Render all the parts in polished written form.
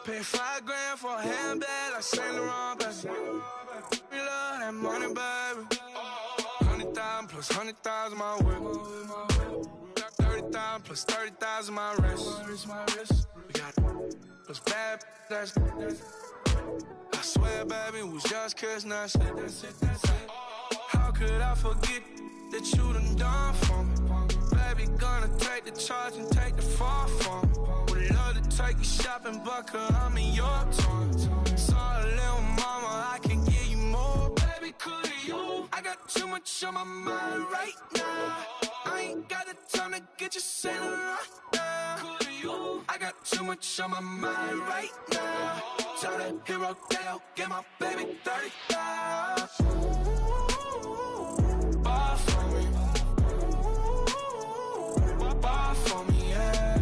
Pay $5 grand for a handbag like Saint Laurent, baby. We love that money, baby. 100,000 plus 100,000 my whip. 30,000 plus 30,000 my wrist. We got plus bad, that's I swear, baby, we was just kissing, that's it. How could I forget that you done for me? Baby, gonna take the charge and take the fall from me. Would love to take you shopping, but cause I'm in your town. Sorry, little mama, I can give you more. Baby, could you? I got too much on my mind right now. I ain't got the time to get you sent right now. Could you? I got too much on my mind right now. Tell that hero that I'll get my baby 30,000. Bar for me. Bar for me, yeah.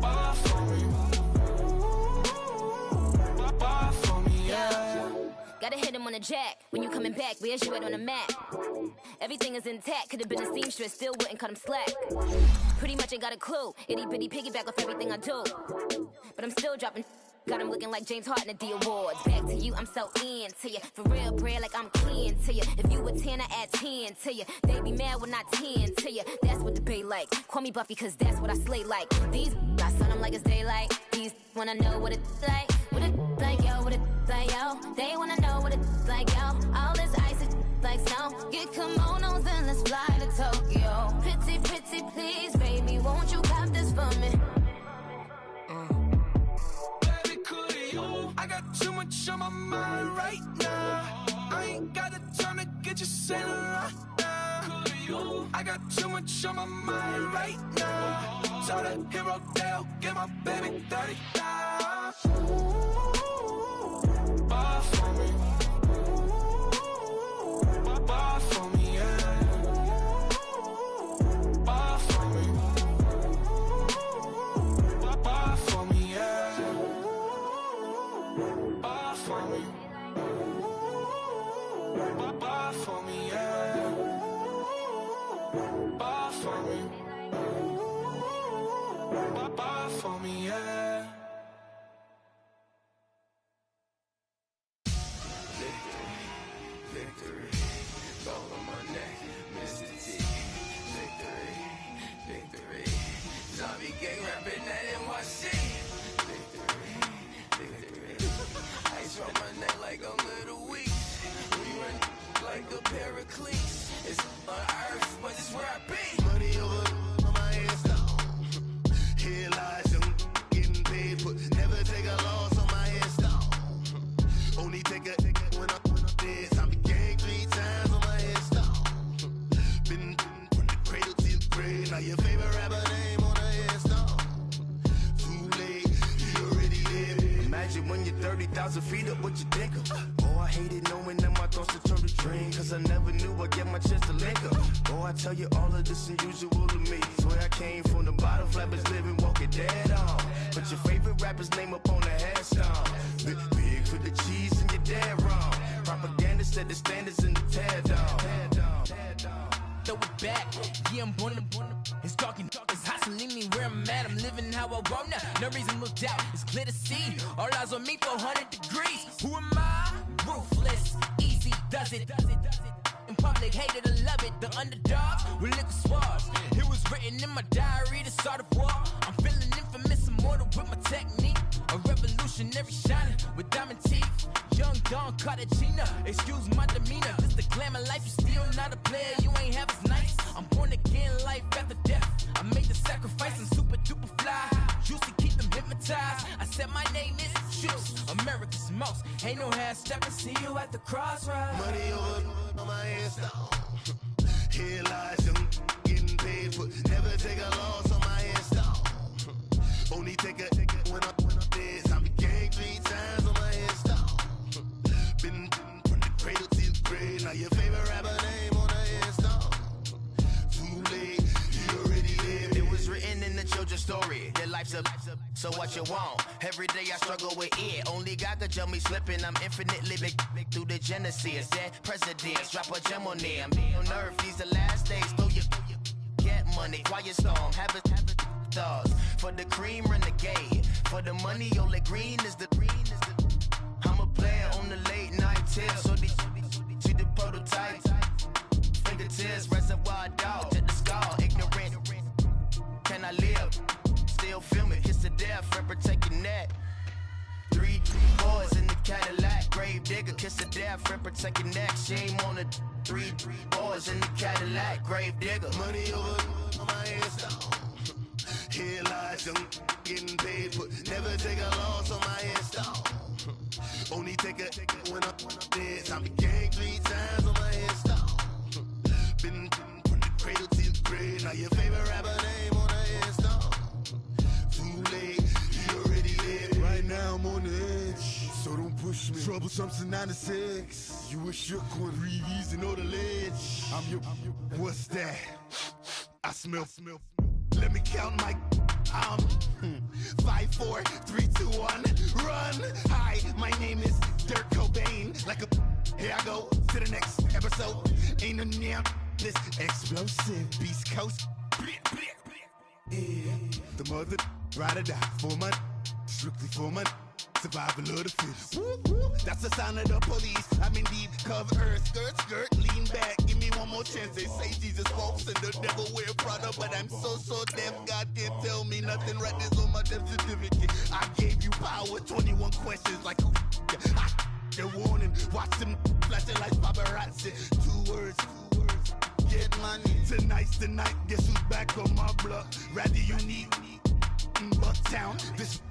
Bar for me. Bar for me, yeah. Gotta hit him on the jack. When you coming back, where's you at on the map? Everything is intact, could've been a seamstress, still wouldn't cut him slack. Pretty much ain't got a clue, itty bitty piggyback off everything I do. But I'm still dropping, got him looking like James Harden at the awards. Back to you, I'm so into you, for real, bread, like I'm kin to you. If you a 10, I add 10 to you. They be mad when I 10 to you, that's what the bay like. Call me Buffy, cause that's what I slay like. These, I sun them like it's daylight. These, wanna know what it's like. What it like, yo, what it like, yo. They wanna know what it's like, yo. All this ice is like snow. Get kimonos and let's fly to Tokyo. Pretty, pretty, please, baby, won't you cop this for me? Baby, could you? I got too much on my mind right now. I ain't got the time to get you sent right now. Could you? I got too much on my mind right now. Tell that hero that I'll get my baby 30,000. Bar for me. Bar for me, yeah. Bar for me. Bar for me, yeah. Bar for me. Bar for me, yeah. Bar for me. Bar for me, yeah. Victory, gold on my neck, Mr. T. Victory, zombie gang rapping that NYC. Victory, ice on my neck like a little weak. We run like a paraclete. It's on earth, but it's where I be. Money over on my hands down. Here lies them getting paid, but never take a loss on my hands down. Only take a when I'm dead. Zombie gang 3 times on my head down. Been from the cradle to the grave. Now your favorite rapper name on the headstone. Too late, you already there. Imagine when you're 30,000 feet up, what you think of? Oh, I hated knowing that my thoughts would turn to dream. Cause I never knew I'd get my chance to link up. Oh, I tell you all of this unusual to me. Swear I came from the bottom, flappers living, walking dead on. Put your favorite rapper's name up on the headstone. Big for the cheese and you're dead wrong. Propaganda set the standards in the tear down. Throw it back, yeah, I'm born to. It's talking, it's hot, so leave me where I'm at. I'm living how I want now. No reason to look out, it's clear to see. All eyes on me, 400 degrees. Who am I? Ruthless, easy does it. In public, hated or love it. The underdogs with liquor swabs. It was written in my diary to start a war. I'm feeling infamous, immortal with my technique. A revolutionary shining with diamond teeth. Young Don Cartagena, excuse my demeanor. This the glamour life, you still not a player. You ain't half as nice. I'm born again, life after death. I made the sacrifice, I'm super duper fly. Used to keep them hypnotized. I said my name is Juice, America's most. Ain't no half stepping, see you at the crossroads. Money over on my hands down. Here lies them getting paid, but never take a loss on my hands down. Only take a when I'm dead. Zombie gang 3 times on my hands down. Been from the cradle to the grave. Now your favorite rapper name on the hands down. Too late, you already lived. It was written in the children's story. Their life's a so what you want? Every day I struggle with it. Only God could tell me slipping. I'm infinitely big through the genesis. Dead presidents, drop a gem on them. On earth, these the last days. Throw your get money, quiet storm. Have a thoughts for the cream renegade. for the money, Ole Green is the I'm a player on the late night tip. So these see the prototype. Fingertips, reservoir dog, check the skull, ignorant. Can I live? Still film it, kiss to death, friend protect your neck. 3 boys in the Cadillac, grave digger, kiss to death, friend protect your neck. Shame on the 3 boys in the Cadillac, grave digger. Money over on my headstone. Here lies young getting paid, but never take a loss on my headstone. Only take a when I'm dead. Time to gang 3 times on my headstone. Been from the cradle to the grave. Now your favorite rapper name on the headstone. Too late, he already lived. Right now I'm on the edge, so don't push me. Troublesome to 96. You a shook one, breathe easy, know the ledge. I'm your, what's that? I smell. Let me count my 5, 4, 3, 2, 1, run. Hi, my name is Dirk Cobain. Like a here I go to the next episode. Ain't no damn this explosive Beast Coast. Yeah. The mother ride or die for my strictly for my survival of the fittest. That's the sound of the police. I'm indeed cover earth, skirt, lean back. Give me one more chance. They say Jesus walks and the devil wear Prada, but I'm so deaf. God can't tell me nothing. Right this on my death certificate. I gave you power. 21 questions like who? The warning. Watch them flashing like paparazzi. 2 words. Get money. Tonight's the night. Guess who's back on my block? Rather unique. Bucktown. This.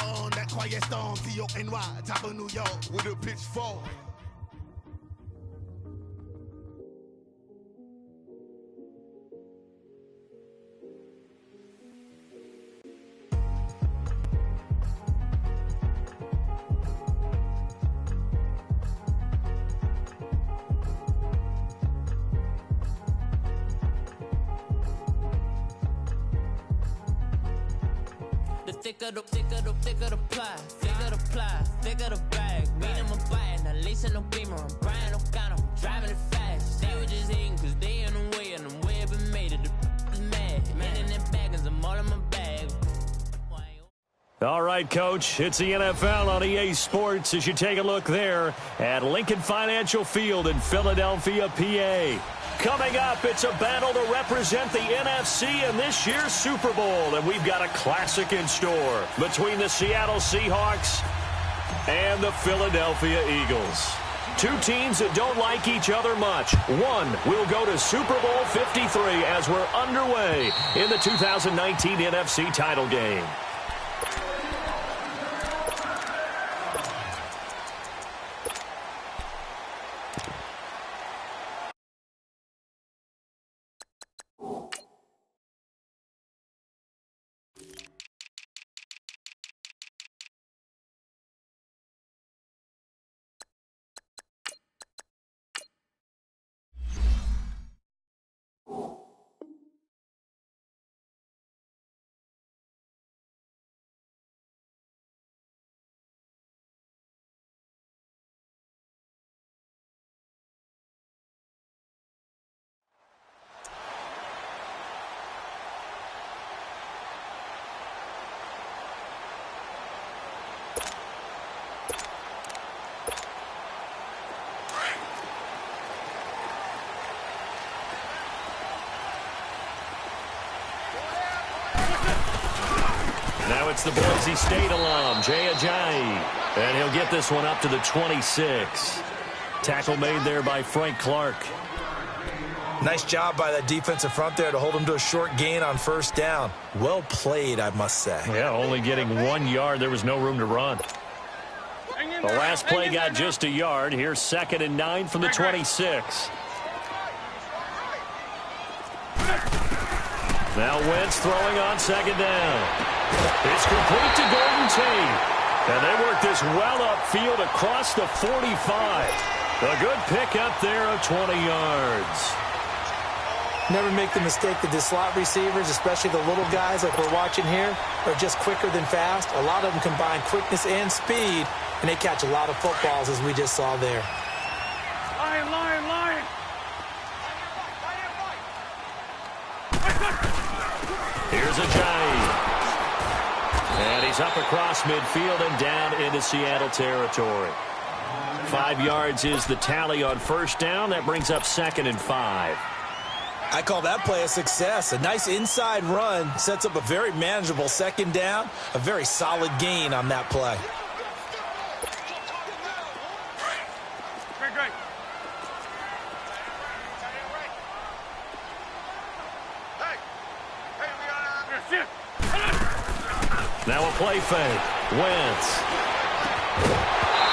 On that quiet storm, T-O-N-Y, top of New York, with a pitchfork. Thicker the pie, thicker the bag. Mean I'm a buyer, not leasing no beamer. I'm Brian O'Connor, driving it fast. They were just hating cause they in the way, and I'm way up and made it. The is mad. Man in them baggins, I'm all in my bag. All right, Coach, it's the NFL on EA Sports as you take a look there at Lincoln Financial Field in Philadelphia, PA. Coming up, it's a battle to represent the NFC in this year's Super Bowl, and we've got a classic in store between the Seattle Seahawks and the Philadelphia Eagles. 2 teams that don't like each other much. One will go to Super Bowl 53 as we're underway in the 2019 NFC title game. Now it's the Boise State alum, Jay Ajayi. And he'll get this one up to the 26. Tackle made there by Frank Clark. Nice job by that defensive front there to hold him to a short gain on first down. Well played, I must say. Yeah, only getting 1 yard. There was no room to run. The last play got just a yard. Here's 2nd and 9 from the 26. Now Wentz throwing on 2nd down. It's complete to Golden Tate. And they work this well upfield across the 45. A good pickup there of 20 yards. Never make the mistake that the slot receivers, especially the little guys like we're watching here, are just quicker than fast. A lot of them combine quickness and speed, and they catch a lot of footballs, as we just saw there. Lion! Here's Ajayi. And he's is up across midfield and down into Seattle territory. 5 yards is the tally on first down. That brings up 2nd and 5. I call that play a success. A nice inside run sets up a very manageable 2nd down. A very solid gain on that play. Now a play fake. Wentz.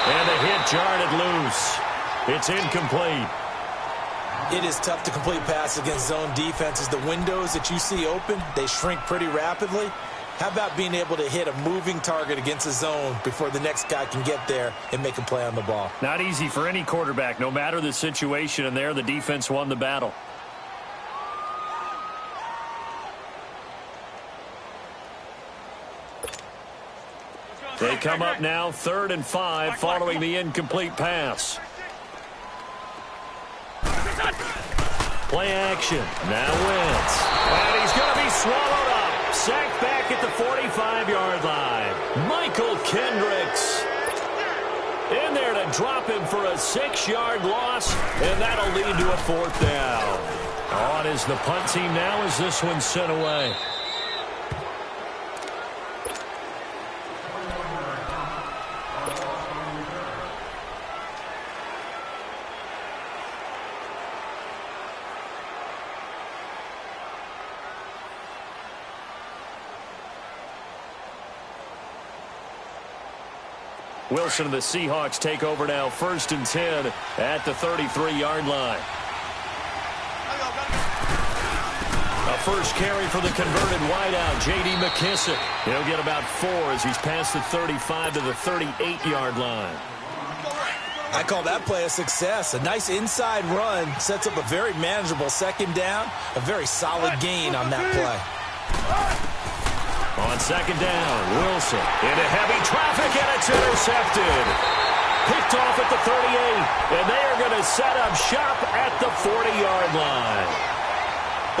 And a hit jarred it loose. It's incomplete. It is tough to complete passes against zone defenses. The windows that you see open, they shrink pretty rapidly. How about being able to hit a moving target against a zone before the next guy can get there and make a play on the ball? Not easy for any quarterback, no matter the situation, and there the defense won the battle. They come up now 3rd and 5 following the incomplete pass. Play action. Now Wentz. And he's going to be swallowed up. Sacked back at the 45-yard line. Michael Kendricks in there to drop him for a 6-yard loss, and that'll lead to a 4th down. On is the punt team now as this one's sent away. Wilson and the Seahawks take over now, 1st and 10 at the 33-yard line. A first carry for the converted wideout, J.D. McKissick. He'll get about 4 as he's past the 35 to the 38-yard line. I call that play a success. A nice inside run sets up a very manageable 2nd down. A very solid gain on that play. On 2nd down, Wilson into heavy traffic, and it's intercepted. Picked off at the 38, and they are going to set up shop at the 40-yard line.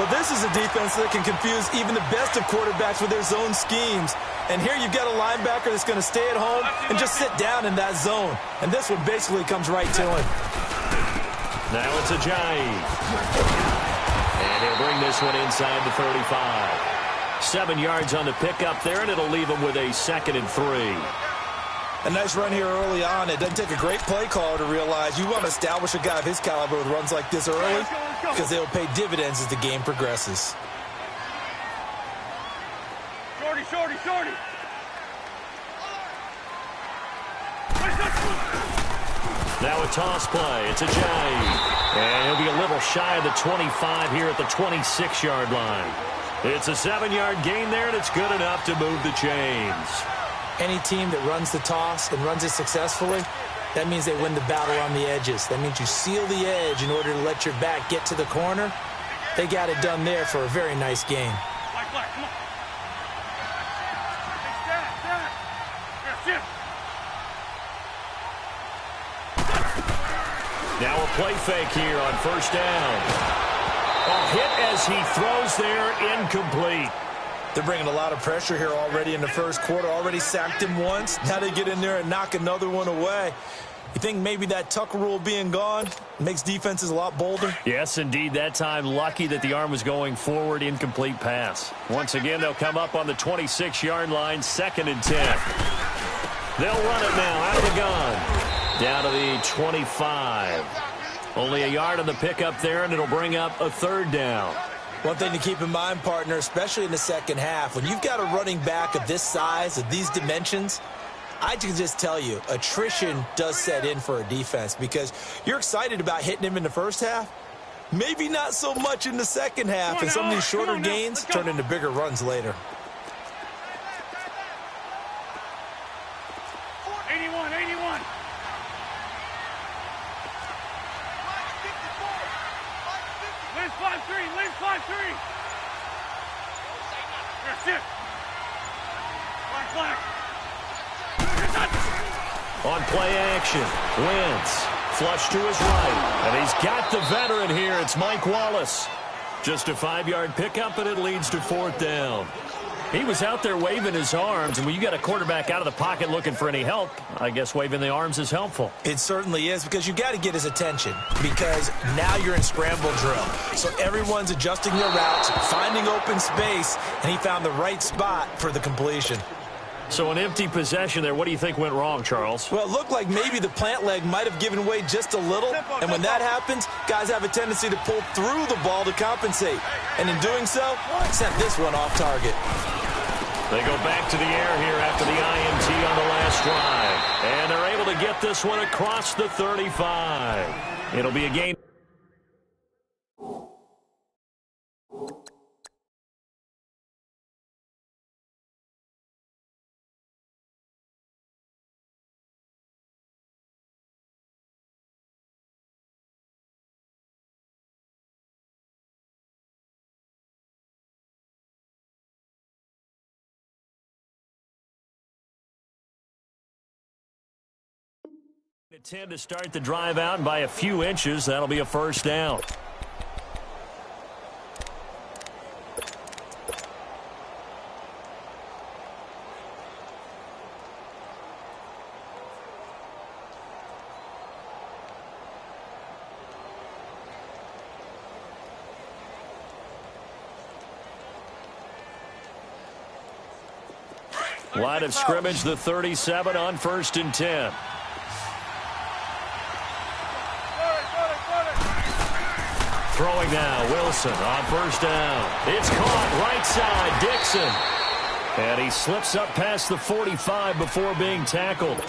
Well, this is a defense that can confuse even the best of quarterbacks with their zone schemes. And here you've got a linebacker that's going to stay at home and just sit down in that zone. And this one basically comes right to him. Now it's Ajayi. And he'll bring this one inside the 35. 7 yards on the pickup there, and it'll leave him with a 2nd and 3. A nice run here early on. It doesn't take a great play caller to realize you want to establish a guy of his caliber with runs like this early because they'll pay dividends as the game progresses. Shorty. Now a toss play. It's Ajayi. And he'll be a little shy of the 25 here at the 26-yard line. It's a 7-yard gain there, and it's good enough to move the chains. Any team that runs the toss and runs it successfully, that means they win the battle on the edges. That means you seal the edge in order to let your back get to the corner. They got it done there for a very nice gain. Come on. Now a play fake here on 1st down. A hit as he throws there, incomplete. They're bringing a lot of pressure here already in the first quarter. Already sacked him once. Now they get in there and knock another one away. You think maybe that Tucker rule being gone makes defenses a lot bolder? Yes, indeed. That time, lucky that the arm was going forward, incomplete pass. Once again, they'll come up on the 26-yard line, 2nd and 10. They'll run it now out of the gun. Down to the 25. Only a yard on the pickup there, and it'll bring up a 3rd down. One thing to keep in mind, partner, especially in the second half, when you've got a running back of this size, of these dimensions, I can just tell you, attrition does set in for a defense because you're excited about hitting him in the first half. Maybe not so much in the second half, and some of these shorter gains turn into bigger runs later. 81. Lynch 5-3. That's it. Black. On play action, Wentz flush to his right, and he's got the veteran here. It's Mike Wallace. Just a 5-yard pickup, and it leads to 4th down. He was out there waving his arms, and when you got a quarterback out of the pocket looking for any help, I guess waving the arms is helpful. It certainly is, because you got to get his attention, because now you're in scramble drill. So everyone's adjusting their routes, finding open space, and he found the right spot for the completion. So an empty possession there. What do you think went wrong, Charles? Well, it looked like maybe the plant leg might have given way just a little, and when that happens, guys have a tendency to pull through the ball to compensate. And in doing so, sent this one off target. They go back to the air here after the INT on the last drive. And they're able to get this one across the 35. It'll be a gain. A 10 to start the drive out, and by a few inches, that'll be a first down. Line of scrimmage, the 37 on 1st and 10. Throwing now, Wilson on 1st down. It's caught right side, Dixon. And he slips up past the 45 before being tackled.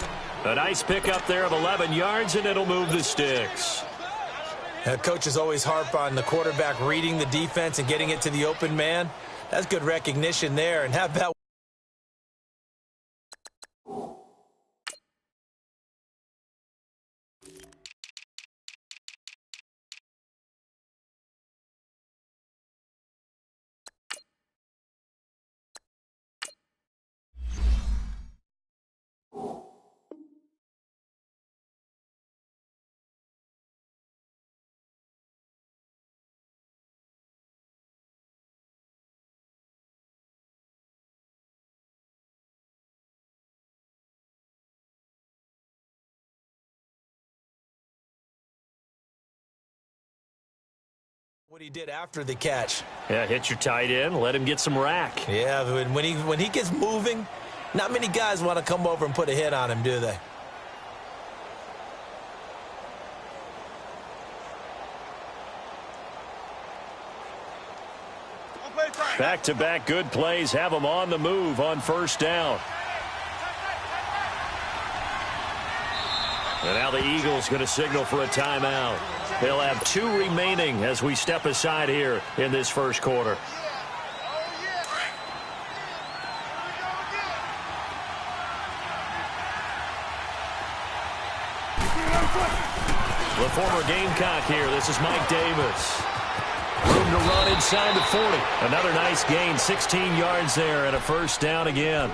A nice pickup there of 11 yards, and it'll move the sticks. Coaches always harp on the quarterback reading the defense and getting it to the open man. That's good recognition there. And how about what he did after the catch? Yeah, hit your tight end, let him get some rack. Yeah, when he gets moving, not many guys want to come over and put a hit on him, do they? Back-to-back good plays have them on the move on 1st down. And now the Eagles going to signal for a timeout. They'll have 2 remaining as we step aside here in this first quarter. The former Gamecock here. This is Mike Davis. Room to run inside the 40. Another nice gain, 16 yards there and a first down again.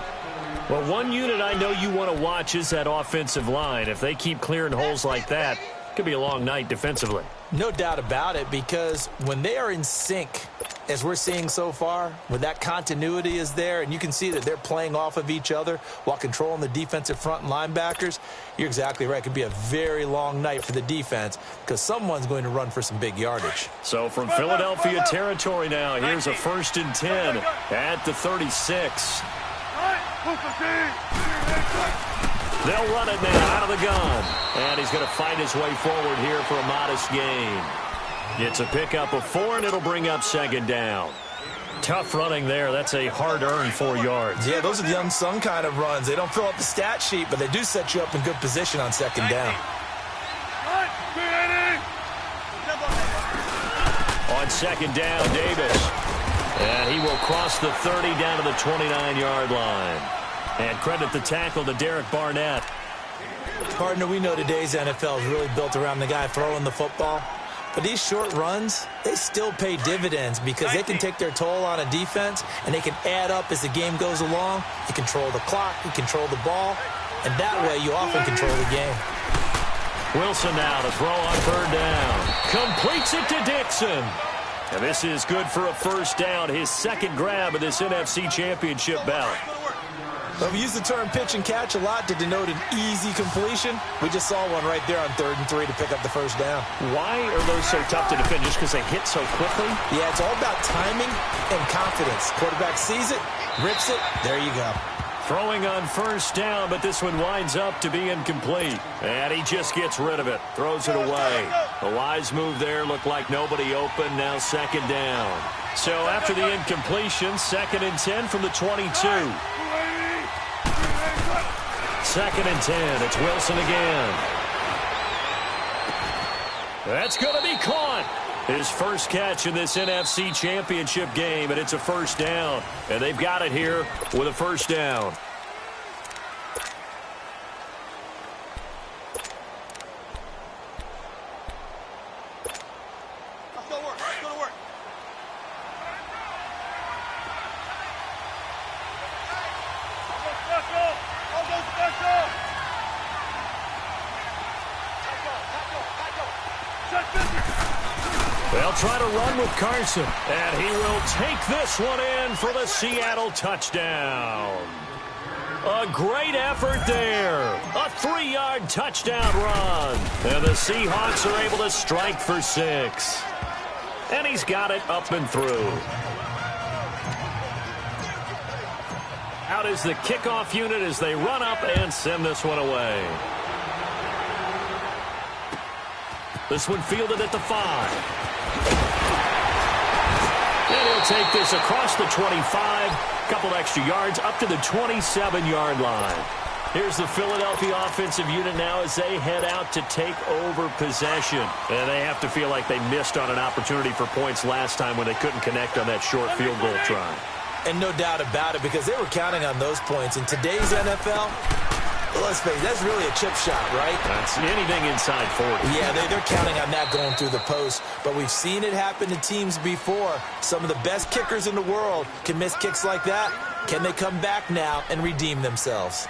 Well, one unit I know you want to watch is that offensive line. If they keep clearing holes like that, it could be a long night defensively. No doubt about it, because when they are in sync, as we're seeing so far, when that continuity is there and you can see that they're playing off of each other while controlling the defensive front and linebackers, you're exactly right. It could be a very long night for the defense because someone's going to run for some big yardage. So from Philadelphia territory now, here's a 1st and 10 at the 36. They'll run it now out of the gun. And he's going to fight his way forward here for a modest gain. It's a pickup of 4, and it'll bring up 2nd down. Tough running there. That's a hard-earned 4 yards. Yeah, those are the unsung kind of runs. They don't fill up the stat sheet, but they do set you up in good position on 2nd down. On 2nd down, Davis. And he will cross the 30 down to the 29-yard line. And credit the tackle to Derek Barnett. Partner, we know today's NFL is really built around the guy throwing the football. But these short runs, they still pay dividends because they can take their toll on a defense, and they can add up as the game goes along. You control the clock, you control the ball, and that way you often control the game. Wilson now to throw on 3rd down. Completes it to Dixon. And this is good for a first down, his second grab of this NFC Championship bout. Well, we use the term pitch and catch a lot to denote an easy completion. We just saw one right there on 3rd and 3 to pick up the first down. Why are those so tough to defend? Just because they hit so quickly? Yeah, it's all about timing and confidence. Quarterback sees it, rips it, there you go. Throwing on first down, but this one winds up to be incomplete. And he just gets rid of it, throws it away. A wise move there, looked like nobody open, now second down. So after the incompletion, 2nd and 10 from the 22. 2nd and 10, it's Wilson again. That's going to be caught. His first catch in this NFC Championship game, and it's a first down. And they've got it here with a first down. Let's go to work. Let's go to work. I'll go special. Set business. They'll try to run with Carson, and he will take this one in for the Seattle touchdown. A great effort there. A 3-yard touchdown run. And the Seahawks are able to strike for 6. And he's got it up and through. Out is the kickoff unit as they run up and send this one away. This one fielded at the 5. And he'll take this across the 25, couple extra yards up to the 27-yard line. Here's the Philadelphia offensive unit now as they head out to take over possession. And they have to feel like they missed on an opportunity for points last time when they couldn't connect on that short field goal try. And no doubt about it, because they were counting on those points. In today's NFL, let's face it, that's really a chip shot, right? That's anything inside 40. Yeah, they're counting on that going through the post. But we've seen it happen to teams before. Some of the best kickers in the world can miss kicks like that. Can they come back now and redeem themselves?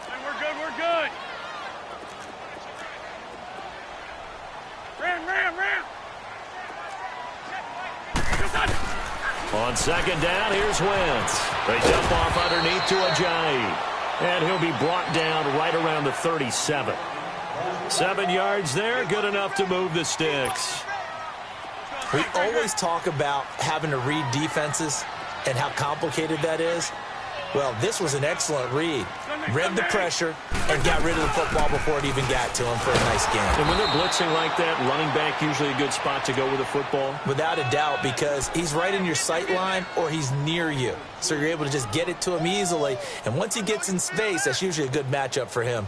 We're good, we're good. Ram. On second down, here's Wentz. They dump off underneath to Ajayi. And he'll be brought down right around the 37. 7 yards there, good enough to move the sticks. We always talk about having to read defenses and how complicated that is. Well, this was an excellent read. Read the pressure and got rid of the football before it even got to him for a nice game. And when they're blitzing like that, running back usually a good spot to go with the football? Without a doubt, because he's right in your sight line or he's near you. So you're able to just get it to him easily. And once he gets in space, that's usually a good matchup for him.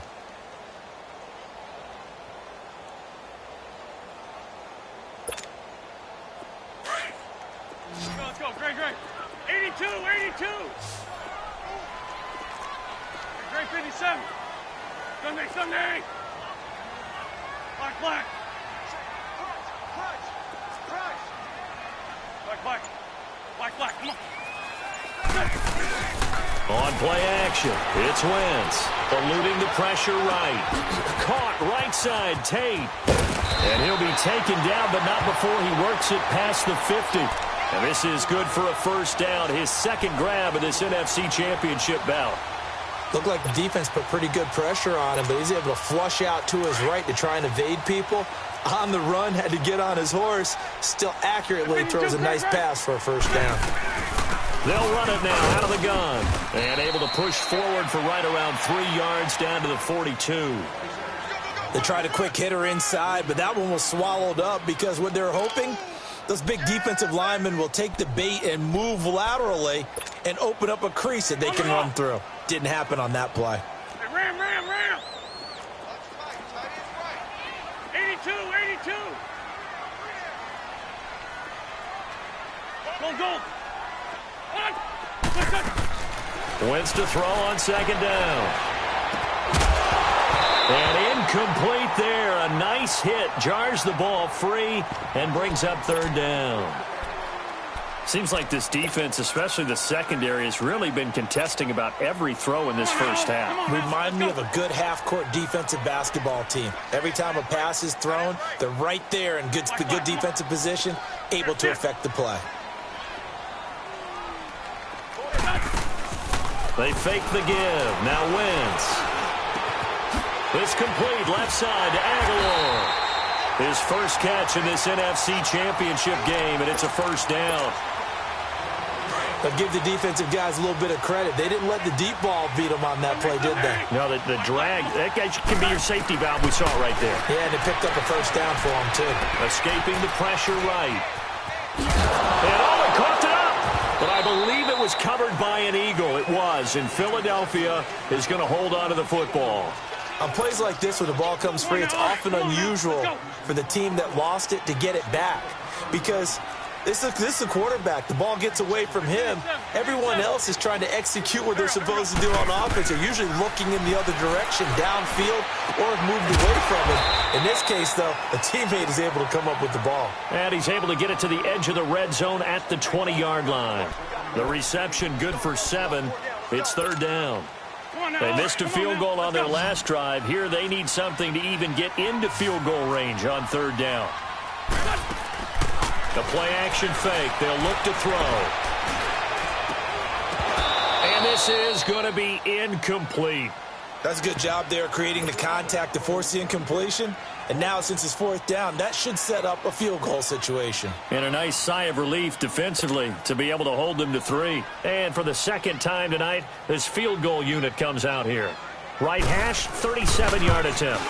Let's go. Great. 82. Great 57. Sunday. Black. Black. Come on. On play action, it's Wentz. Eluding the pressure right. Caught right side, Tate. And he'll be taken down, but not before he works it past the 50. And this is good for a first down, his second grab of this NFC Championship bout. Looked like the defense put pretty good pressure on him, but he's able to flush out to his right to try and evade people. On the run, had to get on his horse. Still accurately throws a nice pass for a first down. They'll run it now out of the gun. And able to push forward for right around 3 yards down to the 42. They tried a quick hitter inside, but that one was swallowed up because what they're hoping, those big defensive linemen will take the bait and move laterally and open up a crease that they can run through. Didn't happen on that play. Hey, ram. 82. Go. Wentz to throw on second down. And incomplete there. A nice hit. Jars the ball free and brings up third down. Seems like this defense, especially the secondary, has really been contesting about every throw in this first half. Remind me of a good half-court defensive basketball team. Every time a pass is thrown, they're right there in good defensive position, able to affect the play. They fake the give. Now Wentz. It's complete. Left side to Aguilar. His first catch in this NFC Championship game, and it's a first down. But give the defensive guys a little bit of credit. They didn't let the deep ball beat them on that play, did they? No, the drag, that guy can be your safety valve. We saw it right there. Yeah, and they picked up a first down for them, too. Escaping the pressure right. And they caught it up. But I believe it was covered by an Eagle. It was. And Philadelphia is going to hold on to the football. On plays like this where the ball comes free, it's often unusual for the team that lost it to get it back. Because this is a quarterback. The ball gets away from him. Everyone else is trying to execute what they're supposed to do on offense. They're usually looking in the other direction, downfield, or have moved away from it. In this case, though, a teammate is able to come up with the ball. And he's able to get it to the edge of the red zone at the 20-yard line. The reception good for 7. It's third down. They missed a field goal on their last drive. Here they need something to even get into field goal range on third down. The play-action fake. They'll look to throw. And this is going to be incomplete. That's a good job there creating the contact to force the incompletion. And now, since it's fourth down, that should set up a field goal situation. And a nice sigh of relief defensively to be able to hold them to 3. And for the second time tonight, this field goal unit comes out here. Right hash, 37-yard attempt.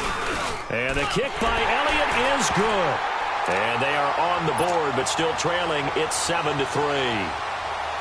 And the kick by Elliott is good. And they are on the board, but still trailing. It's 7-3.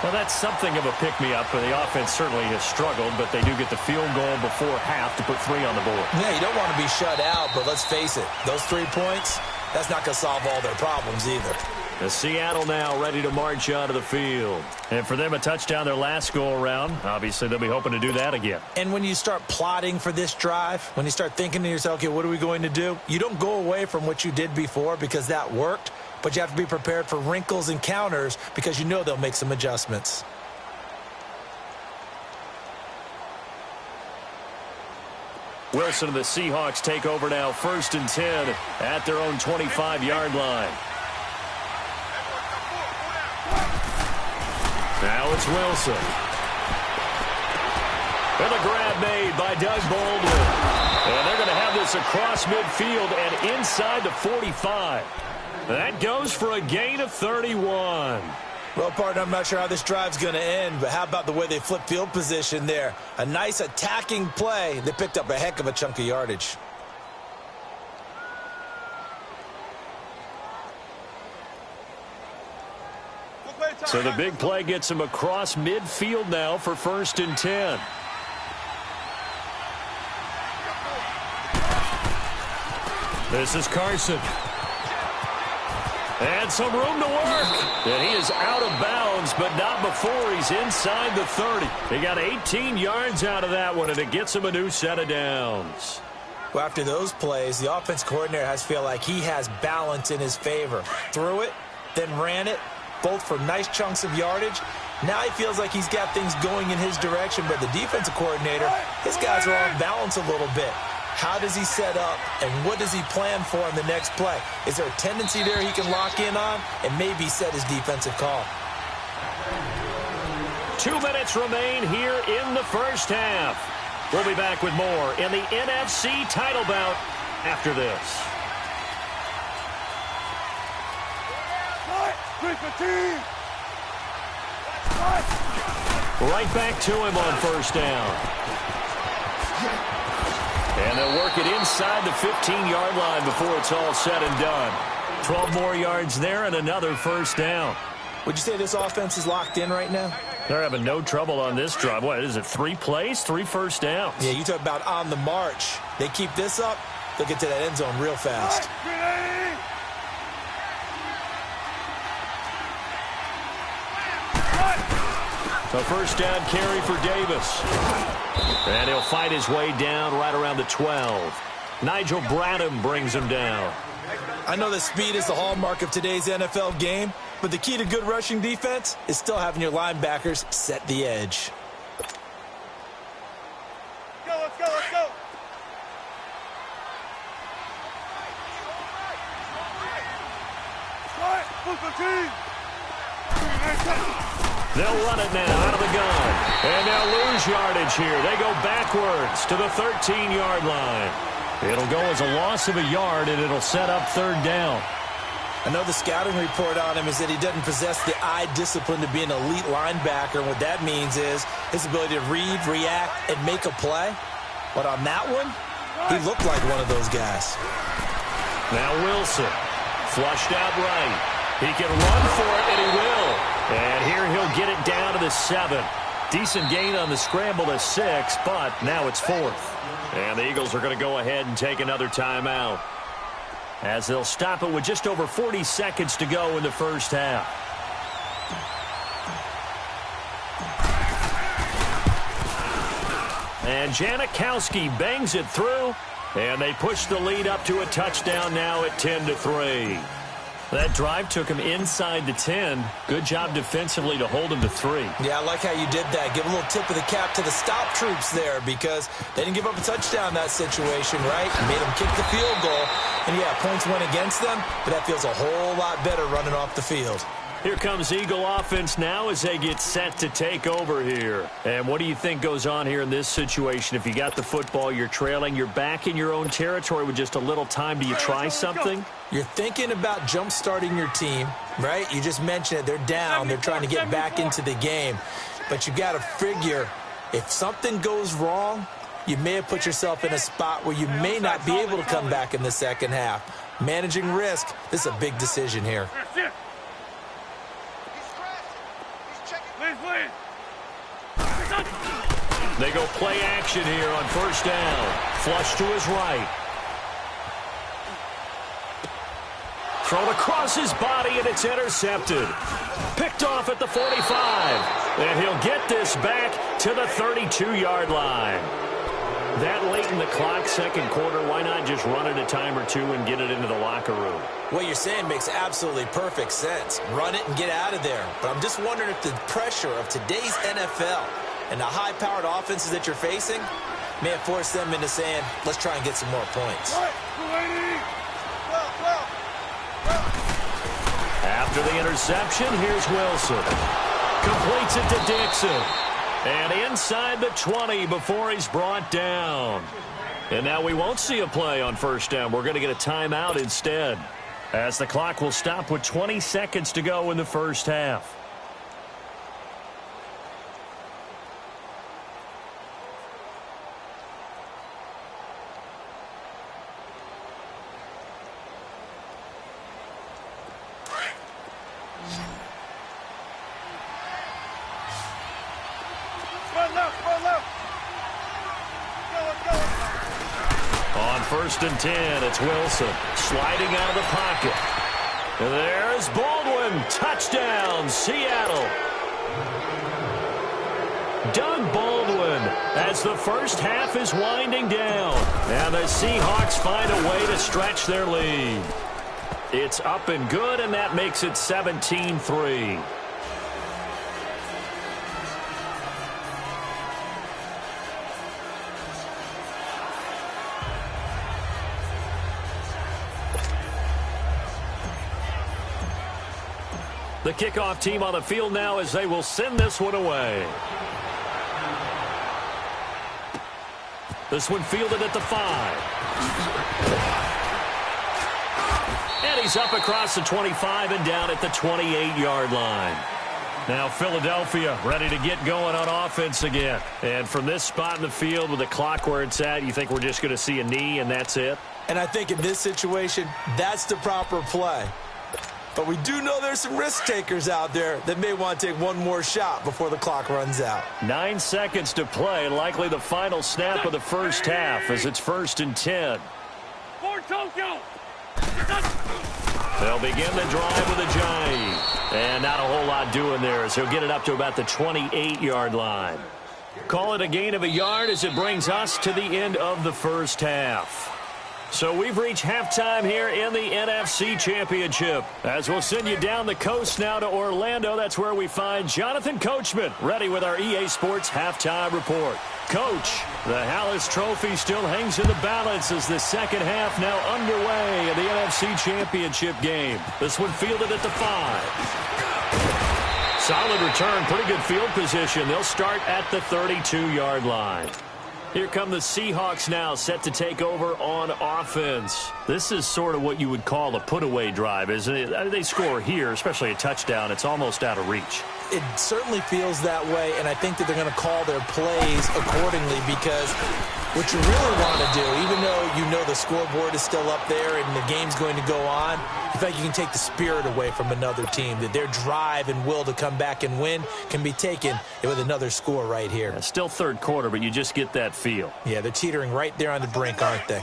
Well, that's something of a pick-me-up. The offense certainly has struggled, but they do get the field goal before half to put 3 on the board. Yeah, you don't want to be shut out, but let's face it. Those 3 points, that's not going to solve all their problems either. The Seattle now ready to march onto the field. And for them, a touchdown their last go-around. Obviously, they'll be hoping to do that again. And when you start plotting for this drive, when you start thinking to yourself, okay, what are we going to do? You don't go away from what you did before because that worked, but you have to be prepared for wrinkles and counters because you know they'll make some adjustments. Wilson and the Seahawks take over now, 1st and 10 at their own 25-yard line. Now it's Wilson. And the grab made by Doug Baldwin. And they're going to have this across midfield and inside the 45. That goes for a gain of 31. Well, partner, I'm not sure how this drive's going to end, but how about the way they flip field position there? A nice attacking play. They picked up a heck of a chunk of yardage. So the big play gets him across midfield now for 1st and 10. This is Carson. And some room to work. And he is out of bounds, but not before he's inside the 30. He got 18 yards out of that one, and it gets him a new set of downs. Well, after those plays, the offense coordinator has to feel like he has balance in his favor. Threw it, then ran it, both for nice chunks of yardage. Now he feels like he's got things going in his direction, but the defensive coordinator, his guys are off balance a little bit. How does he set up, and what does he plan for in the next play? Is there a tendency there he can lock in on and maybe set his defensive call? 2 minutes remain here in the first half. We'll be back with more in the NFC title bout after this. Right back to him on 1st down. And they'll work it inside the 15-yard line before it's all said and done. 12 more yards there and another 1st down. Would you say this offense is locked in right now? They're having no trouble on this drive. What is it, 3 plays, 3 1st downs? Yeah, you talk about on the march. They keep this up, they'll get to that end zone real fast. A 1st down carry for Davis. And he'll fight his way down right around the 12. Nigel Bradham brings him down. I know that speed is the hallmark of today's NFL game, but the key to good rushing defense is still having your linebackers set the edge. Let's go, let's go. They'll run it now out of the gun. And they'll lose yardage here. They go backwards to the 13-yard line. It'll go as a loss of a yard, and it'll set up third down. I know the scouting report on him is that he doesn't possess the eye discipline to be an elite linebacker. And what that means is his ability to read, react, and make a play. But on that one, he looked like one of those guys. Now Wilson, flushed out right. He can run for it, and he will. And here he'll get it down to the 7. Decent gain on the scramble to 6, but now it's 4th. And the Eagles are going to go ahead and take another timeout, as they'll stop it with just over 40 seconds to go in the first half. And Janikowski bangs it through, and they push the lead up to a touchdown now at 10-3. That drive took him inside the 10. Good job defensively to hold him to 3. Yeah, I like how you did that. Give a little tip of the cap to the stop troops there, because they didn't give up a touchdown in that situation, right? Made them kick the field goal. And, yeah, points went against them, but that feels a whole lot better running off the field. Here comes Eagle offense now as they get set to take over here. And what do you think goes on here in this situation? If you got the football, you're trailing, you're back in your own territory with just a little time. Do you try something? You're thinking about jump-starting your team, right? You just mentioned it. They're down. They're trying to get back into the game. But you got to figure, if something goes wrong, you may have put yourself in a spot where you may not be able to come back in the second half. Managing risk, this is a big decision here. They go play action here on first down. Flush to his right. Thrown across his body, and it's intercepted. Picked off at the 45. And he'll get this back to the 32-yard line. That late in the clock, second quarter, why not just run it a time or two and get it into the locker room? What you're saying makes absolutely perfect sense. Run it and get out of there. But I'm just wondering if the pressure of today's NFL and the high-powered offenses that you're facing may have forced them into saying, let's try and get some more points. After the interception, here's Wilson. Completes it to Dixon. And inside the 20 before he's brought down. And now we won't see a play on first down. We're going to get a timeout instead, as the clock will stop with 20 seconds to go in the first half. First and 10, it's Wilson sliding out of the pocket. And there's Baldwin. Touchdown, Seattle. Doug Baldwin as the first half is winding down. And the Seahawks find a way to stretch their lead. It's up and good, and that makes it 17-3. The kickoff team on the field now as they will send this one away. This one fielded at the 5. And he's up across the 25 and down at the 28-yard line. Now Philadelphia ready to get going on offense again. And from this spot in the field with the clock where it's at, you think we're just going to see a knee and that's it? And I think in this situation, that's the proper play. But we do know there's some risk takers out there that may want to take one more shot before the clock runs out. 9 seconds to play, likely the final snap of the first half as it's 1st and 10. For Tokyo. They'll begin the drive with a jive. And not a whole lot doing there as he'll get it up to about the 28-yard line. Call it a gain of a yard as it brings us to the end of the first half. So we've reached halftime here in the NFC Championship. As we'll send you down the coast now to Orlando, that's where we find Jonathan Coachman ready with our EA Sports halftime report. Coach, the Hallis Trophy still hangs in the balance as the second half now underway in the NFC Championship game. This one fielded at the 5. Solid return, pretty good field position. They'll start at the 32-yard line. Here come the Seahawks now, set to take over on offense. This is sort of what you would call a put-away drive, isn't it? They score here, especially a touchdown. It's almost out of reach. It certainly feels that way, and I think that they're going to call their plays accordingly because what you really want to do, even though you know the scoreboard is still up there and the game's going to go on, you think you can take the spirit away from another team, that their drive and will to come back and win can be taken with another score right here. Yeah, still third quarter, but you just get that feel. Yeah, they're teetering right there on the brink, aren't they?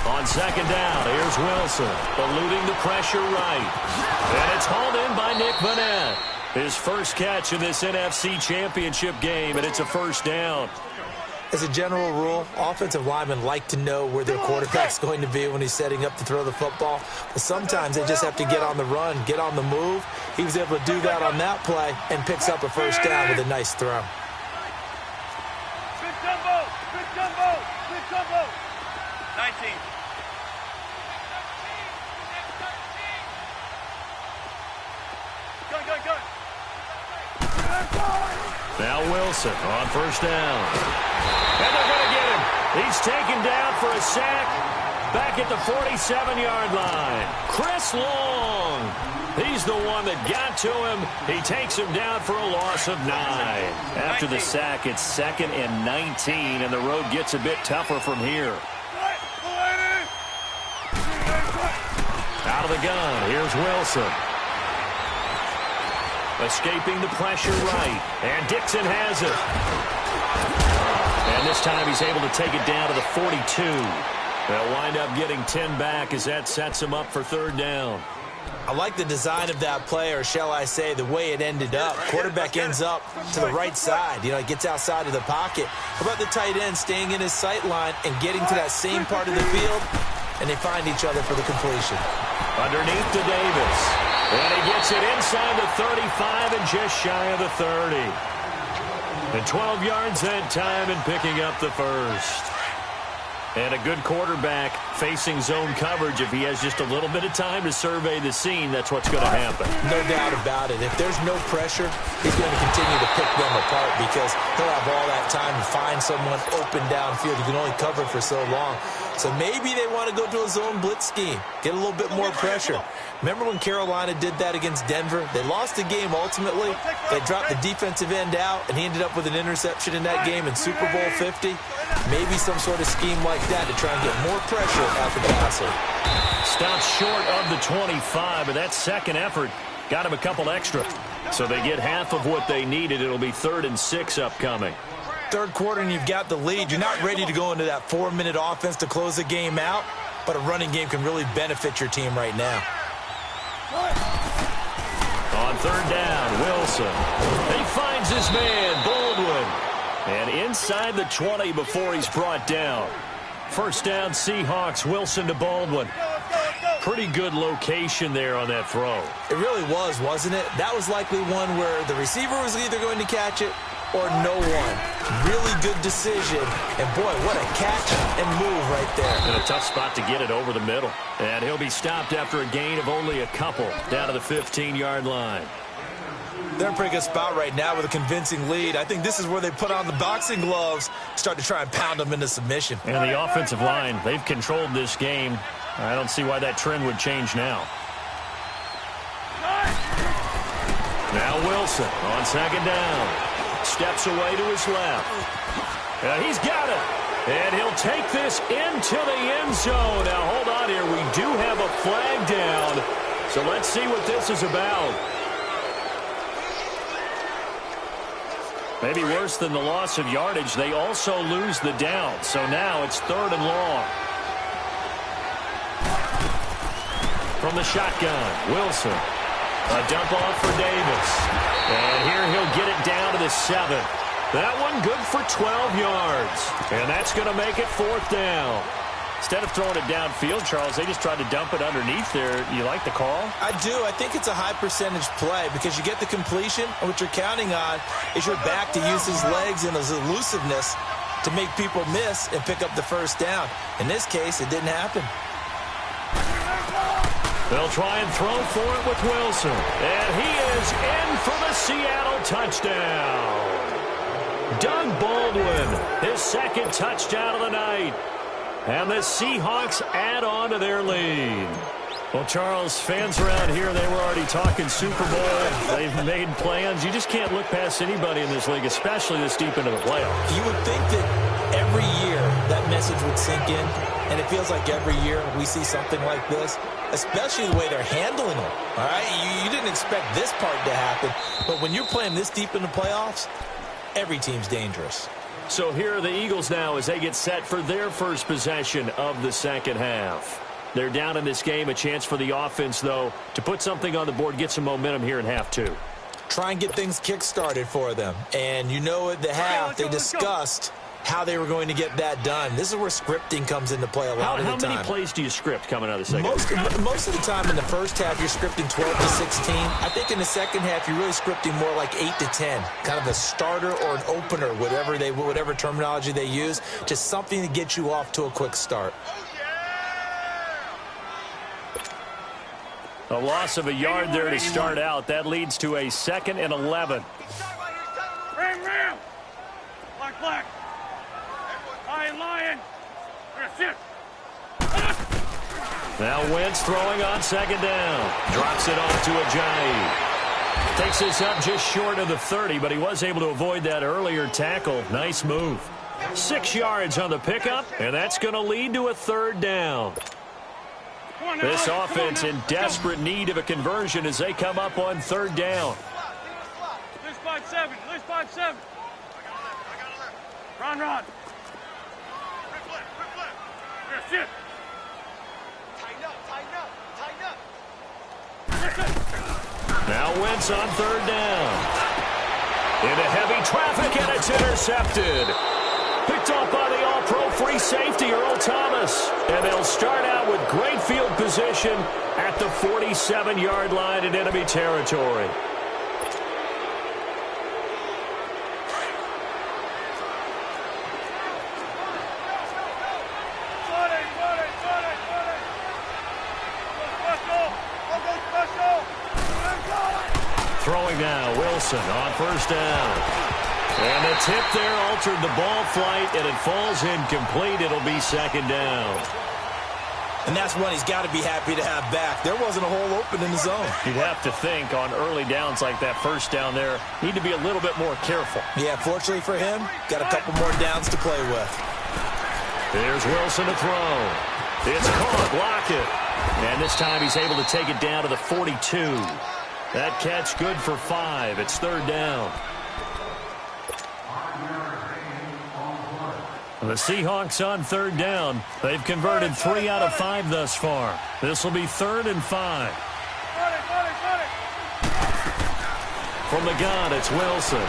On second down, here's Wilson, eluding the pressure right. And it's hauled in by Nick Vanette. His first catch in this NFC Championship game, and it's a first down. As a general rule, offensive linemen like to know where their quarterback's going to be when he's setting up to throw the football. But sometimes they just have to get on the run, get on the move. He was able to do that on that play and picks up a first down with a nice throw. Big jumbo! Big jumbo! Big jumbo! 19. Go! Now Wilson on first down. And they're going to get him. He's taken down for a sack back at the 47-yard line. Chris Long. He's the one that got to him. He takes him down for a loss of 9. After the sack, it's 2nd and 19, and the road gets a bit tougher from here. Out of the gun, here's Wilson. Escaping the pressure right, and Dixon has it. And this time he's able to take it down to the 42. They'll wind up getting 10 back as that sets him up for third down. I like the design of that play, or shall I say the way it ended up. Quarterback ends up to the right side. You know, it gets outside of the pocket. How about the tight end staying in his sight line and getting to that same part of the field, and they find each other for the completion. Underneath to Davis. And he gets it inside the 35 and just shy of the 30. And 12 yards that time and picking up the first. And a good quarterback facing zone coverage. If he has just a little bit of time to survey the scene, that's what's going to happen. No doubt about it. If there's no pressure, he's going to continue to pick them apart because he'll have all that time to find someone open downfield. You can only cover for so long. So maybe they want to go to a zone blitz scheme, get a little bit more pressure. Remember when Carolina did that against Denver? They lost the game ultimately. They dropped the defensive end out, and he ended up with an interception in that game in Super Bowl 50. Maybe some sort of scheme like that to try and get more pressure at the passer. Stopped short of the 25, but that second effort got him a couple extra. So they get half of what they needed. It'll be 3rd and 6 upcoming. Third quarter and you've got the lead. You're not ready to go into that 4-minute offense to close the game out, but a running game can really benefit your team right now. On third down, Wilson. He finds his man, Baldwin. And inside the 20 before he's brought down. First down, Seahawks, Wilson to Baldwin. Pretty good location there on that throw. It really was, wasn't it? That was likely one where the receiver was either going to catch it or no one. Really good decision. And, boy, what a catch and move right there. And a tough spot to get it over the middle. And he'll be stopped after a gain of only a couple down to the 15-yard line. They're in a pretty good spot right now with a convincing lead. I think this is where they put on the boxing gloves, start to try and pound them into submission. And the offensive line, they've controlled this game. I don't see why that trend would change now. Now Wilson on second down. Steps away to his left. He's got it. And he'll take this into the end zone. Now, hold on here. We do have a flag down. So let's see what this is about. Maybe worse than the loss of yardage, they also lose the down. So now it's 3rd and long. From the shotgun, Wilson. A dump off for Davis. And here he'll get it down to the 7. That one good for 12 yards. And that's going to make it 4th down. Instead of throwing it downfield, Charles, they just tried to dump it underneath there. You like the call? I do. I think it's a high-percentage play because you get the completion, and what you're counting on is your back to use his legs and his elusiveness to make people miss and pick up the 1st down. In this case, it didn't happen. They'll try and throw for it with Wilson. And he is in for the Seattle touchdown. Doug Baldwin, his 2nd touchdown of the night. And the Seahawks add on to their lead. Well, Charles, fans around here, they were already talking Super Bowl. They've made plans. You just can't look past anybody in this league, especially this deep into the playoffs. You would think that every year that message would sink in, and it feels like every year we see something like this, especially the way they're handling it. All right, you didn't expect this part to happen, but when you're playing this deep in the playoffs, every team's dangerous. So here are the Eagles now as they get set for their first possession of the 2nd half. They're down in this game. A chance for the offense, though, to put something on the board, get some momentum here in half 2. Try and get things kick-started for them. And you know at the half they discussed how they were going to get that done. This is where scripting comes into play a lot of the time. How many plays do you script coming out of the 2nd? Most of the time in the first half, you're scripting 12 to 16. I think in the 2nd half, you're really scripting more like 8 to 10. Kind of a starter or an opener, whatever terminology they use. Just something to get you off to a quick start. A loss of a yard there to start out. That leads to a 2nd and 11. Ram. Black. Lion. Now Wentz throwing on 2nd down. Drops it off to Ajayi. Takes this up just short of the 30, but he was able to avoid that earlier tackle. Nice move. 6 yards on the pickup, and that's going to lead to a 3rd down. This offense in desperate need of a conversion as they come up on 3rd down. List 5-7. Run. Tighten up. Now Wentz on 3rd down. Into heavy traffic, and it's intercepted. Picked off by the all-pro free safety, Earl Thomas. And they'll start out with great field position at the 47-yard line in enemy territory. Throwing now, Wilson on 1st down. And the tip there altered the ball flight, and it falls incomplete. It'll be 2nd down. And that's one he's got to be happy to have back. There wasn't a hole open in the zone. You'd have to think on early downs like that 1st down there, need to be a little bit more careful. Yeah, fortunately for him, got a couple more downs to play with. There's Wilson to throw. It's caught, Lockett. And this time he's able to take it down to the 42. That catch good for 5. It's 3rd down. The Seahawks on 3rd down. They've converted 3 out of 5 thus far. This will be 3rd and 5. From the gun, it's Wilson.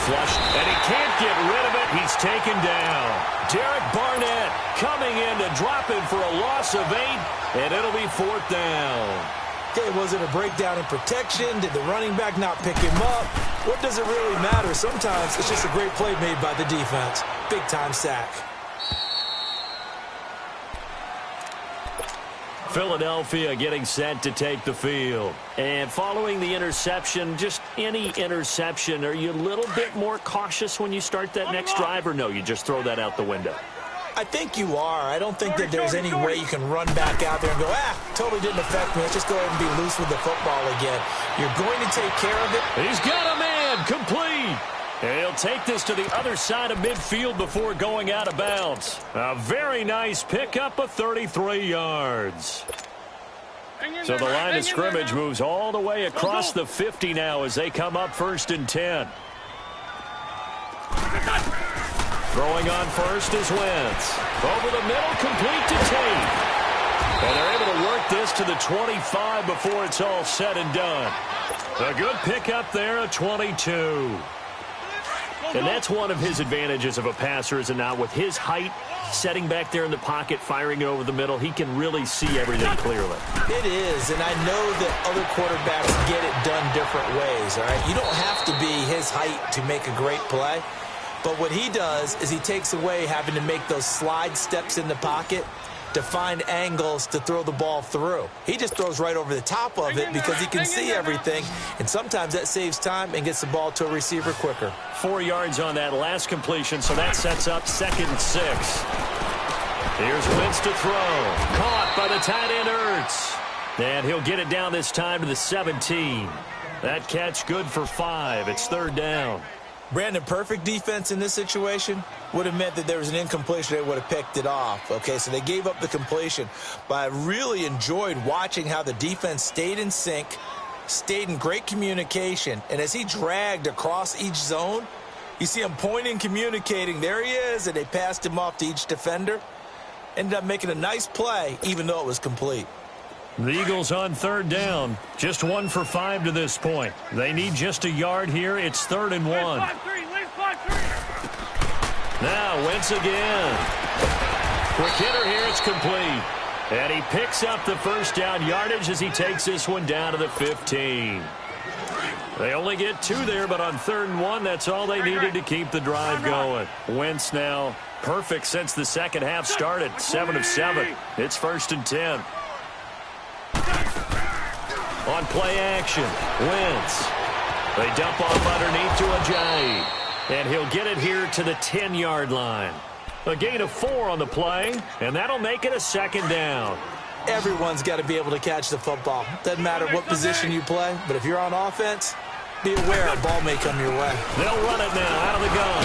Flushed, and he can't get rid of it. He's taken down. Derek Barnett coming in to drop him for a loss of 8, and it'll be 4th down. Okay, was it a breakdown in protection? Did the running back not pick him up? What does it really matter? Sometimes it's just a great play made by the defense. Big-time sack. Philadelphia getting set to take the field. And following the interception, just any interception, are you a little bit more cautious when you start that next drive, or no, you just throw that out the window? I think you are. I don't think that there's any way you can run back out there and go, totally didn't affect me. Let's just go ahead and be loose with the football again. You're going to take care of it. He's got a man, complete. And he'll take this to the other side of midfield before going out of bounds. A very nice pickup of 33 yards. So the line of scrimmage moves all the way across the 50 now as they come up 1st and 10. Throwing on 1st is Wentz. Over the middle, complete to Tate. And they're able to work this to the 25 before it's all said and done. A good pickup there, a 22. And that's one of his advantages of a passer, is it not? With his height, setting back there in the pocket, firing it over the middle, he can really see everything clearly. It is, and I know that other quarterbacks get it done different ways, all right? You don't have to be his height to make a great play, but what he does is he takes away having to make those slide steps in the pocket to find angles to throw the ball through. He just throws right over the top of it because he can see everything, and sometimes that saves time and gets the ball to a receiver quicker. 4 yards on that last completion, so that sets up 2nd and 6. Here's Wentz to throw. Caught by the tight end, Ertz. And he'll get it down this time to the 17. That catch good for 5. It's 3rd down. Brandon, perfect defense in this situation would have meant that there was an incompletion. They would have picked it off. Okay, so they gave up the completion. But I really enjoyed watching how the defense stayed in sync, stayed in great communication. And as he dragged across each zone, you see him pointing, communicating. There he is, and they passed him off to each defender. Ended up making a nice play, even though it was complete. The Eagles on 3rd down. Just 1 for 5 to this point. They need just a yard here. It's 3rd and 1. Now Wentz again. Quick hitter here. It's complete. And he picks up the 1st down yardage as he takes this one down to the 15. They only get 2 there, but on 3rd and 1, that's all they needed to keep the drive going. Wentz now perfect since the second half started. 7 of 7. It's 1st and 10. On play action, Wentz. They dump off underneath to Ajayi. And he'll get it here to the 10-yard line. A gain of 4 on the play, and that'll make it a 2nd down. Everyone's got to be able to catch the football. Doesn't matter what position you play, but if you're on offense, be aware a ball may come your way. They'll run it now out of the gun.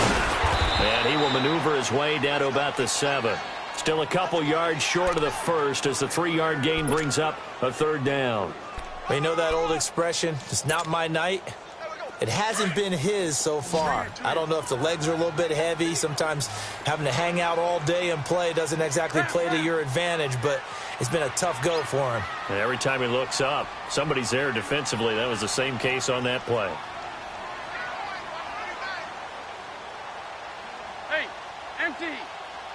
And he will maneuver his way down to about the 7. Still a couple yards short of the 1st as the 3-yard gain brings up a 3rd down. You know that old expression, it's not my night? It hasn't been his so far. I don't know if the legs are a little bit heavy. Sometimes having to hang out all day and play doesn't exactly play to your advantage, but it's been a tough go for him. And every time he looks up, somebody's there defensively. That was the same case on that play. Hey, empty,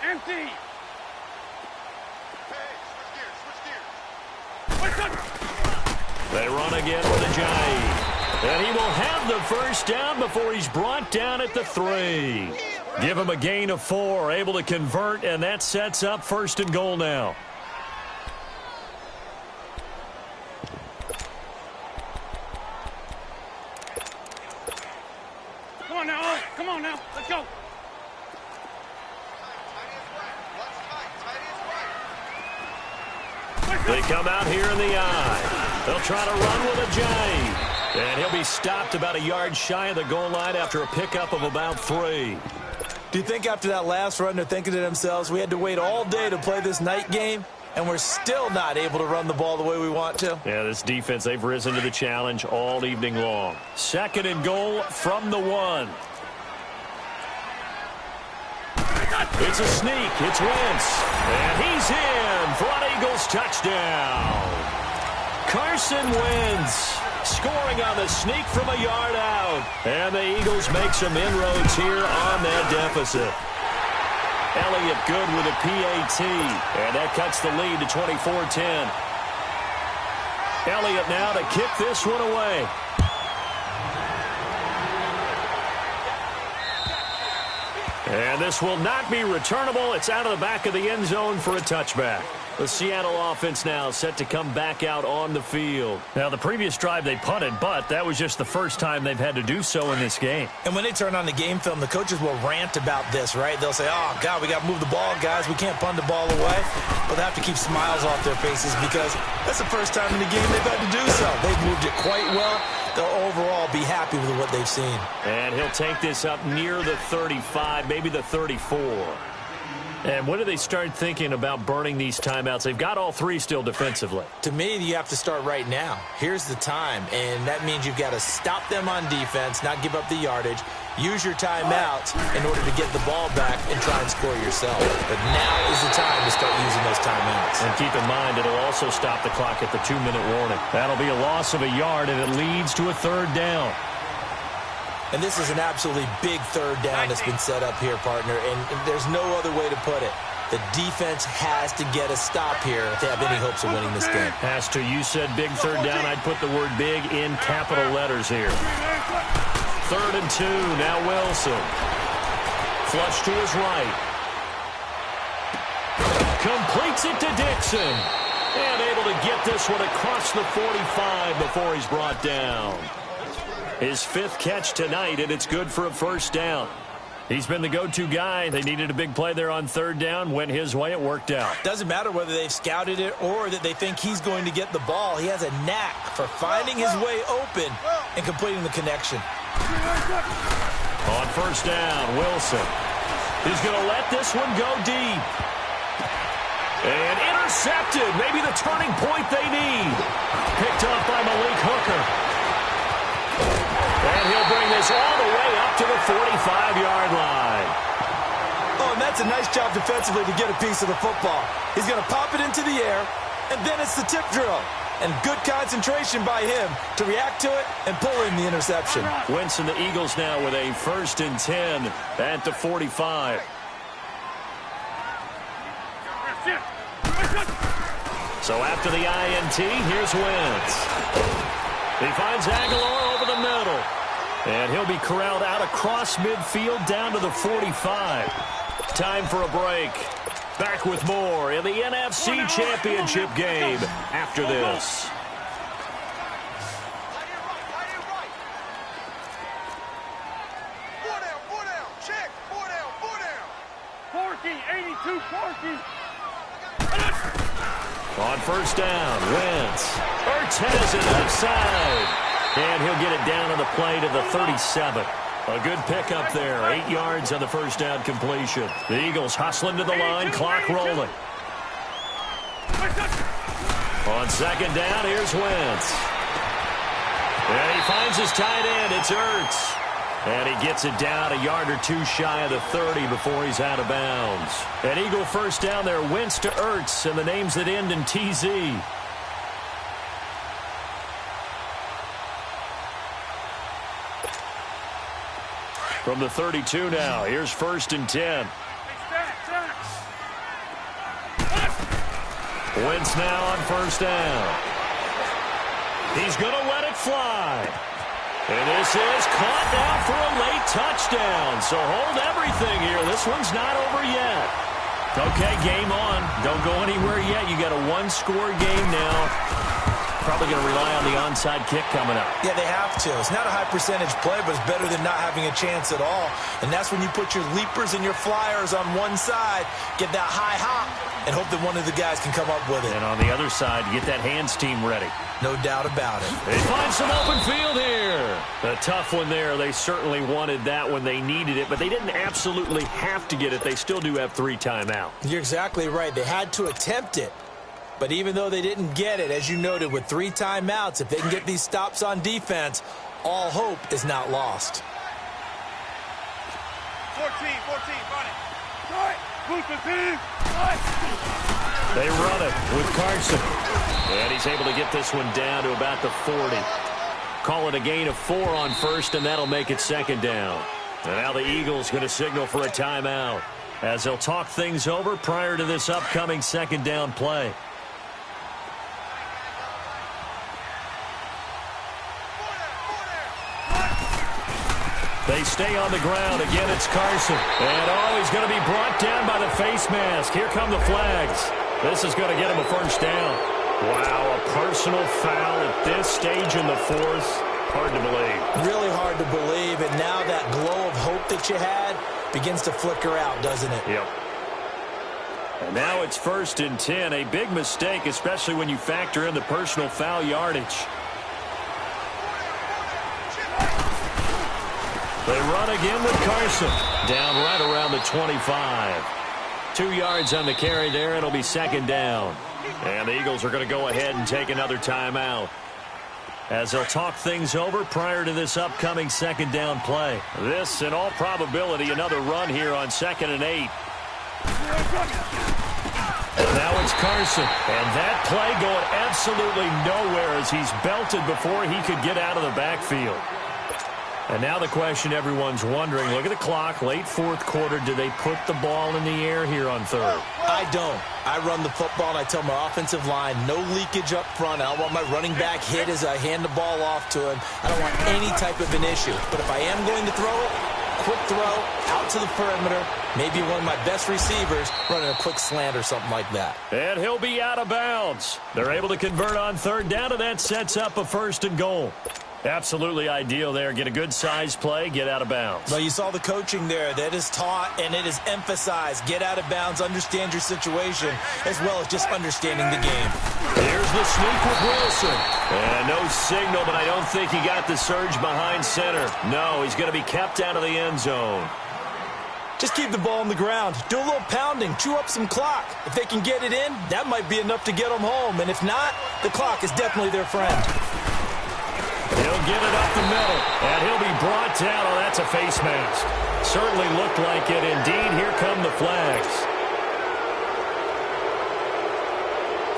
empty. They run again with Ajayi. And he will have the 1st down before he's brought down at the 3. Give him a gain of 4, able to convert, and that sets up 1st and goal now. Come on now, come on now, let's go. They come out here in the eye. They'll try to run with Ajayi. And he'll be stopped about a yard shy of the goal line after a pickup of about 3. Do you think after that last run they're thinking to themselves, we had to wait all day to play this night game, and we're still not able to run the ball the way we want to? Yeah, this defense, they've risen to the challenge all evening long. 2nd and goal from the 1. It's a sneak. It's Wentz. And he's in for an Eagles touchdown. Carson Wentz scoring on the sneak from a yard out. And the Eagles make some inroads here on that deficit. Elliott good with a PAT. And that cuts the lead to 24-10. Elliott now to kick this one away. And this will not be returnable. It's out of the back of the end zone for a touchback. The Seattle offense now set to come back out on the field. Now, the previous drive they punted, but that was just the first time they've had to do so in this game. And when they turn on the game film, the coaches will rant about this, right? They'll say, oh, God, we got to move the ball, guys. We can't punt the ball away. But they have to keep smiles off their faces because that's the first time in the game they've had to do so. They've moved it quite well. They'll overall be happy with what they've seen. And he'll take this up near the 35, maybe the 34. And when do they start thinking about burning these timeouts? They've got all 3 still defensively. To me, you have to start right now. Here's the time, and that means you've got to stop them on defense, not give up the yardage. Use your timeouts in order to get the ball back and try and score yourself. But now is the time to start using those timeouts. And keep in mind, it'll also stop the clock at the 2-minute warning. That'll be a loss of a yard, and it leads to a third down. And this is an absolutely big third down that's been set up here, partner, and there's no other way to put it. The defense has to get a stop here if they have any hopes of winning this game. Has to. You said big third down. I'd put the word big in capital letters here. 3rd and 2. Now Wilson. Flush to his right. Completes it to Dixon. And able to get this one across the 45 before he's brought down. His 5th catch tonight, and it's good for a first down. He's been the go-to guy. They needed a big play there on 3rd down. Went his way. It worked out. Doesn't matter whether they've scouted it or that they think he's going to get the ball. He has a knack for finding his way open and completing the connection. On 1st down, Wilson. He's going to let this one go deep. And intercepted. Maybe the turning point they need. Picked off by Malik Hooker. And he'll bring this all the way up to the 45-yard line. Oh, and that's a nice job defensively to get a piece of the football. He's going to pop it into the air, and then it's the tip drill. And good concentration by him to react to it and pull in the interception. Wentz and the Eagles now with a 1st and 10 at the 45. So after the INT, here's Wentz. He finds Aguilar over the middle. And he'll be corralled out across midfield down to the 45. Time for a break. Back with more in the NFC Championship game after this. Four down, check, four down. Corky, 82, Corky. On 1st down, Wentz. Ertz has it left side. And he'll get it down on the play to the 37. A good pickup there. 8 yards on the 1st down completion. The Eagles hustling to the line, clock rolling. On 2nd down, here's Wentz. And he finds his tight end. It's Ertz. And he gets it down a yard or 2 shy of the 30 before he's out of bounds. An Eagle 1st down there, Wentz to Ertz, and the names that end in TZ. From the 32 now, here's 1st and 10. Wentz now on 1st down. He's going to let it fly. And this is caught now for a late touchdown. So hold everything here. This one's not over yet. Okay, game on. Don't go anywhere yet. You got a 1-score game now. Probably going to rely on the onside kick coming up. Yeah, they have to. It's not a high-percentage play, but it's better than not having a chance at all. And that's when you put your leapers and your flyers on one side, get that high hop, and hope that one of the guys can come up with it. And on the other side, get that hands team ready. No doubt about it. They find some open field here. A tough one there. They certainly wanted that when they needed it, but they didn't absolutely have to get it. They still do have 3 timeouts. You're exactly right. They had to attempt it. But even though they didn't get it, as you noted, with 3 timeouts, if they can get these stops on defense, all hope is not lost. 14, run it. They run it with Carson. And he's able to get this one down to about the 40. Call it a gain of 4 on 1st, and that'll make it 2nd down. And now the Eagles going to signal for a timeout as they'll talk things over prior to this upcoming 2nd down play. They stay on the ground. Again, it's Carson. And, he's going to be brought down by the face mask. Here come the flags. This is going to get him a 1st down. Wow, a personal foul at this stage in the 4th. Hard to believe. Really hard to believe. And now that glow of hope that you had begins to flicker out, doesn't it? Yep. And now it's 1st and 10. A big mistake, especially when you factor in the personal foul yardage. They run again with Carson. Down right around the 25. 2 yards on the carry there. It'll be 2nd down. And the Eagles are going to go ahead and take another timeout. as they'll talk things over prior to this upcoming second down play. This, in all probability, another run here on 2nd and 8. And now it's Carson. And that play going absolutely nowhere as he's belted before he could get out of the backfield. And now the question everyone's wondering, look at the clock, late fourth quarter, do they put the ball in the air here on third? I don't. I run the football, and I tell my offensive line, no leakage up front. I don't want my running back hit as I hand the ball off to him. I don't want any type of an issue. But if I am going to throw it, quick throw, out to the perimeter, maybe one of my best receivers running a quick slant or something like that. And he'll be out of bounds. They're able to convert on third down, and that sets up a 1st and goal. Absolutely ideal there. Get a good size play, get out of bounds. Well, you saw the coaching there. That is taught and it is emphasized. Get out of bounds, understand your situation, as well as just understanding the game. Here's the sneak with Wilson. And no signal, but I don't think he got the surge behind center. No, he's going to be kept out of the end zone. Just keep the ball on the ground. Do a little pounding. Chew up some clock. If they can get it in, that might be enough to get them home. And if not, the clock is definitely their friend. He'll get it up the middle, and he'll be brought down. Oh, that's a face mask. Certainly looked like it. Indeed, here come the flags.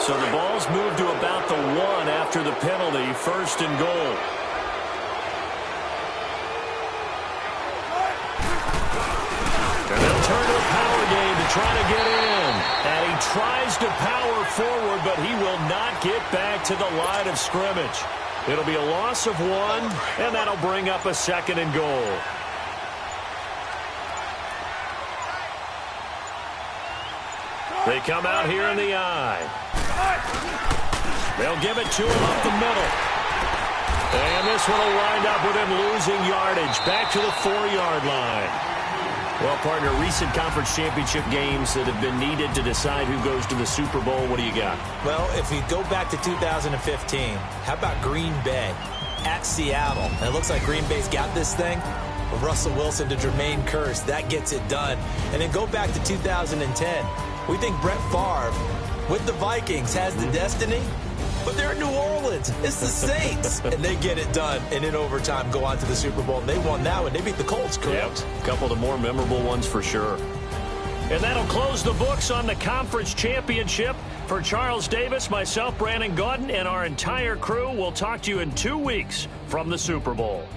So the ball's moved to about the 1 after the penalty, 1st and goal. And they'll turn to a power game to try to get in. And he tries to power forward, but he will not get back to the line of scrimmage. It'll be a loss of 1, and that'll bring up a 2nd and goal. They come out here in the eye. They'll give it to him up the middle. And this one will wind up with him losing yardage back to the 4-yard line. Well, partner, recent conference championship games that have been needed to decide who goes to the Super Bowl, what do you got? Well, if we go back to 2015, how about Green Bay at Seattle? And it looks like Green Bay's got this thing. With Russell Wilson to Jermaine Kearse, that gets it done. And then go back to 2010. We think Brett Favre, with the Vikings, has the destiny. But they're in New Orleans. It's the Saints. And they get it done. And in overtime, go on to the Super Bowl. And they won that one. They beat the Colts, correct? Yep. A couple of the more memorable ones for sure. And that'll close the books on the conference championship. For Charles Davis, myself, Brandon Gaudin, and our entire crew, we'll talk to you in 2 weeks from the Super Bowl.